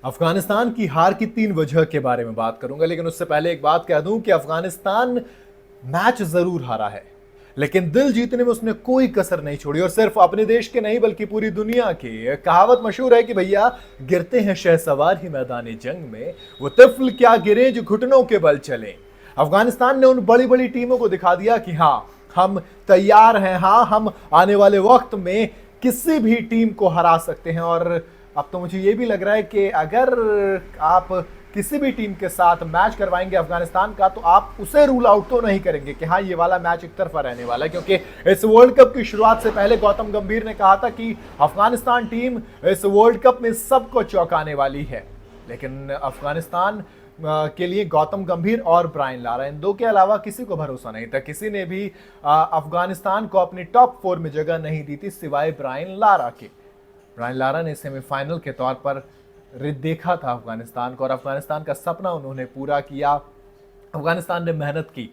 अफगानिस्तान की हार की 3 वजह के बारे में बात करूंगा, लेकिन उससे पहले एक बात कह दूं कि अफगानिस्तान मैच जरूर हारा है, लेकिन दिल जीतने में उसने कोई कसर नहीं छोड़ी। और सिर्फ अपने देश के नहीं बल्कि पूरी दुनिया की कहावत मशहूर है कि भैया, गिरते हैं शहसवार ही मैदानी जंग में, वो तिफल क्या गिरे जो घुटनों के बल चले। अफगानिस्तान ने उन बड़ी बड़ी टीमों को दिखा दिया कि हाँ, हम तैयार हैं, हाँ, हम आने वाले वक्त में किसी भी टीम को हरा सकते हैं। और अब तो मुझे ये भी लग रहा है कि अगर आप किसी भी टीम के साथ मैच करवाएंगे अफगानिस्तान का, तो आप उसे रूल आउट तो नहीं करेंगे कि हाँ, ये वाला मैच एक तरफा रहने वाला है। क्योंकि इस वर्ल्ड कप की शुरुआत से पहले गौतम गंभीर ने कहा था कि अफगानिस्तान टीम इस वर्ल्ड कप में सबको चौंकाने वाली है। लेकिन अफगानिस्तान के लिए गौतम गंभीर और ब्रायन लारा, इन दो के अलावा किसी को भरोसा नहीं था। किसी ने भी अफगानिस्तान को अपनी टॉप 4 में जगह नहीं दी थी सिवाय ब्रायन लारा के। ब्रायन लारा ने सेमीफाइनल के तौर पर देखा था अफगानिस्तान को, और अफगानिस्तान का सपना उन्होंने पूरा किया। अफगानिस्तान ने मेहनत की।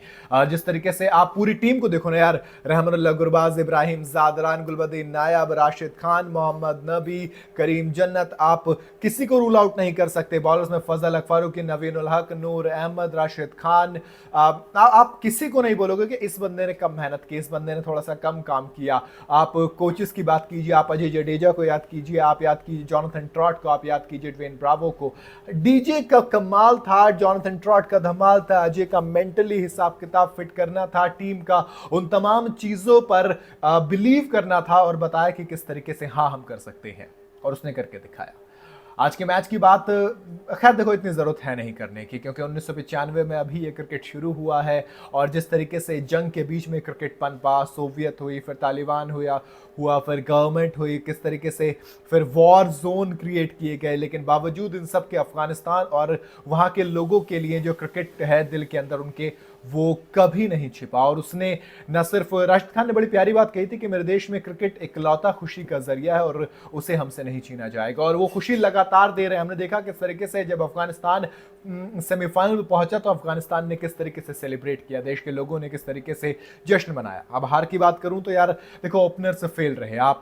जिस तरीके से आप पूरी टीम को देखो ना यार, रहमानुल्लाह गुरबाज, इब्राहिम ज़ादरान, गुलबदीन नायाब, राशिद खान, मोहम्मद नबी, करीम जन्नत, आप किसी को रूल आउट नहीं कर सकते। बॉलर्स में फजल अक फारूकी, नवीन उल हक, नूर अहमद, राशिद खान, आप किसी को नहीं बोलोगे कि इस बंदे ने कम मेहनत की, इस बंदे ने थोड़ा सा कम काम किया। आप कोचेस की बात कीजिए, आप अजय जडेजा को याद कीजिए, आप याद कीजिए जॉनथन ट्रॉट को, आप याद कीजिए ड्वेन ब्रावो को। डीजे का कमाल था, जॉनथन ट्रॉट का धमाल था, अजय का मेंटली हिसाब किताब फिट करना था, टीम का उन तमाम चीजों पर बिलीव करना था और बताया कि किस तरीके से हाँ, हम कर सकते हैं, और उसने करके दिखाया। आज के मैच की बात खैर देखो, इतनी ज़रूरत है नहीं करने की, क्योंकि 1995 में अभी ये क्रिकेट शुरू हुआ है। और जिस तरीके से जंग के बीच में क्रिकेट पनपा, सोवियत हुई, फिर तालिबान हुआ, फिर गवर्नमेंट हुई, किस तरीके से फिर वॉर जोन क्रिएट किए गए, लेकिन बावजूद इन सब के अफगानिस्तान और वहाँ के लोगों के लिए जो क्रिकेट है दिल के अंदर उनके, वो कभी नहीं छिपा। और उसने न सिर्फ, राशिद खान ने बड़ी प्यारी बात कही थी कि मेरे देश में क्रिकेट इकलौता खुशी का जरिया है और उसे हमसे नहीं छीना जाएगा, और वो खुशी लगातार दे रहे हैं। हमने देखा किस तरीके से जब अफगानिस्तान सेमीफाइनल में पहुंचा तो अफगानिस्तान ने किस तरीके से सेलिब्रेट किया, देश के लोगों ने किस तरीके से जश्न मनाया। अब हार की बात करूं तो यार देखो, ओपनर से फेल रहे आप।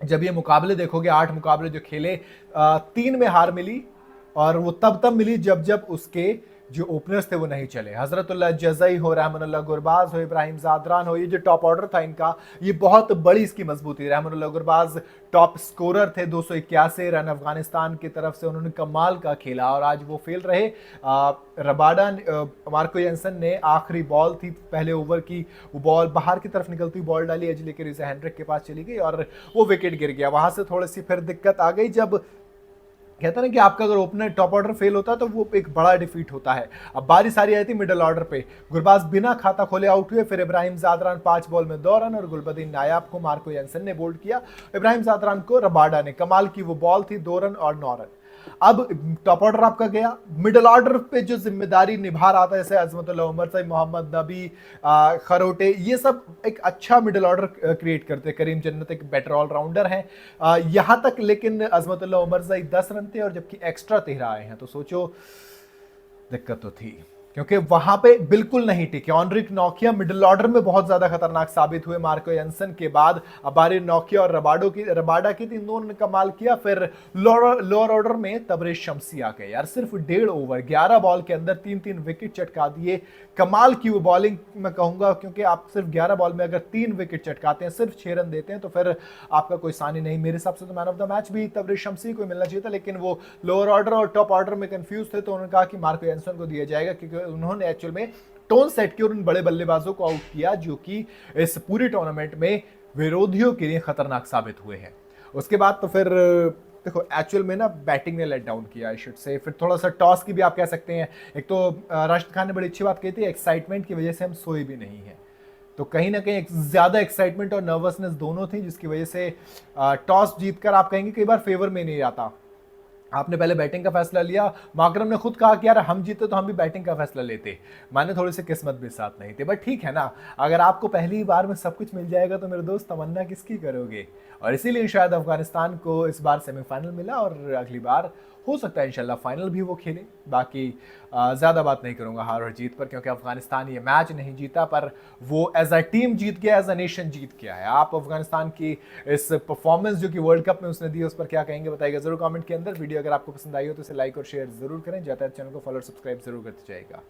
जब ये मुकाबले देखोगे, 8 मुकाबले जो खेले, 3 में हार मिली, और वो तब मिली जब जब उसके जो ओपनर्स थे वो नहीं चले। हजरतुल्लाह जज़ई हो, रहमानुल्लाह गुरबाज हो, इब्राहिम ज़ादरान हो, ये जो टॉप ऑर्डर था इनका, ये बहुत बड़ी इसकी मजबूती। रहमानुल्लाह गुरबाज टॉप स्कोरर थे, 281 रन अफगानिस्तान की तरफ से उन्होंने कमाल का खेला, और आज वो फेल रहे। रबाडा, मार्को जेंसन ने आखिरी बॉल थी पहले ओवर की, वो बॉल बाहर की तरफ निकलती बॉल डाली, एजली के से हैंड्रिक के पास चली गई और वो विकेट गिर गया। वहां से थोड़ी सी फिर दिक्कत आ गई, जब कहता ना कि आपका अगर ओपनर टॉप ऑर्डर फेल होता है तो वो एक बड़ा डिफीट होता है। अब बारी सारी आई थी मिडिल ऑर्डर पे, गुरबाज बिना खाता खोले आउट हुए, फिर इब्राहिम ज़ादरान 5 बॉल में 2 रन, और गुलबदीन नायाब को मार्को जेंसन ने बोल्ड किया। इब्राहिम ज़ादरान को रबाडा ने, कमाल की वो बॉल थी, 2 रन और 9 रन। अब टॉप ऑर्डर आपका गया, मिडिल ऑर्डर पे जो जिम्मेदारी निभा रहा था, जैसे अजमतुल्लाह उमर साहिब, मोहम्मद नबी, खरोटे, ये सब एक अच्छा मिडिल ऑर्डर क्रिएट करते। करीम जन्नत एक बेटर ऑलराउंडर है यहां तक, लेकिन अजमतुल्लाह उमर साहिब 10 रन थे और जबकि एक्स्ट्रा 13 आए हैं, तो सोचो दिक्कत तो थी, क्योंकि वहां पे बिल्कुल नहीं टिके। ऑनरिक नोकिया मिडिल ऑर्डर में बहुत ज्यादा खतरनाक साबित हुए मार्को जेंसन के बाद। अबारी नोकिया और रबाडा की तीन दोनों ने कमाल किया। फिर लोअर ऑर्डर में तबरेज शमसी आ गए यार, सिर्फ 1.5 ओवर 11 बॉल के अंदर 3 विकेट चटका दिए। कमाल की वो बॉलिंग मैं कहूंगा, क्योंकि आप सिर्फ 11 बॉल में अगर 3 विकेट चटकाते हैं, सिर्फ 6 रन देते हैं, तो फिर आपका कोई सानी नहीं। मेरे हिसाब से तो मैन ऑफ द मैच भी तबरेज शमसी को मिलना चाहिए था, लेकिन वो लोअर ऑर्डर और टॉप ऑर्डर में कंफ्यूज थे, तो उन्होंने कहा कि मार्को जेंसन को दिया जाएगा, क्योंकि उन्होंने एक्चुअल में टोन सेट की और उन बड़े बल्लेबाजों को आउट किया जो कि इस पूरी टूर्नामेंट में विरोधियों के लिए खतरनाक साबित हुए हैं। उसके बाद तो फिर देखो, एक्चुअल में ना बैटिंग ने लेट डाउन किया, आई शुड से। फिर थोड़ा सा टॉस की भी आप कह सकते हैं। एक तो राशिद खान ने बड़ी अच्छी बात कही थी, एक्साइटमेंट की वजह से हम सोए भी नहीं हैं। तो कहीं ना कहीं ज्यादा एक्साइटमेंट और नर्वसनेस दोनों थी, जिसकी वजह से टॉस जीतकर आप कहेंगे कई बार फेवर में नहीं आता। आपने पहले बैटिंग का फैसला लिया, माकरम ने खुद कहा कि यार हम जीते तो हम भी बैटिंग का फैसला लेते, माने थोड़ी सी किस्मत भी साथ नहीं थी, बट ठीक है ना। अगर आपको पहली बार में सब कुछ मिल जाएगा तो मेरे दोस्त तमन्ना किसकी करोगे। और इसीलिए शायद अफगानिस्तान को इस बार सेमीफाइनल मिला, और अगली बार हो सकता है इंशाल्लाह फाइनल भी वो खेले। बाकी ज़्यादा बात नहीं करूंगा हार और जीत पर, क्योंकि अफगानिस्तान ये मैच नहीं जीता, पर वो एज अ टीम जीत गया, एज अ नेशन जीत गया है। आप अफगानिस्तान की इस परफॉर्मेंस जो कि वर्ल्ड कप में उसने दी, उस पर क्या कहेंगे बताइएगा जरूर कमेंट के अंदर। वीडियो अगर आपको पसंद आई हो तो इसे लाइक और शेयर जरूर करें। जाते हैं चैनल को फॉलो और सब्सक्राइब जरूर करते जाएगा।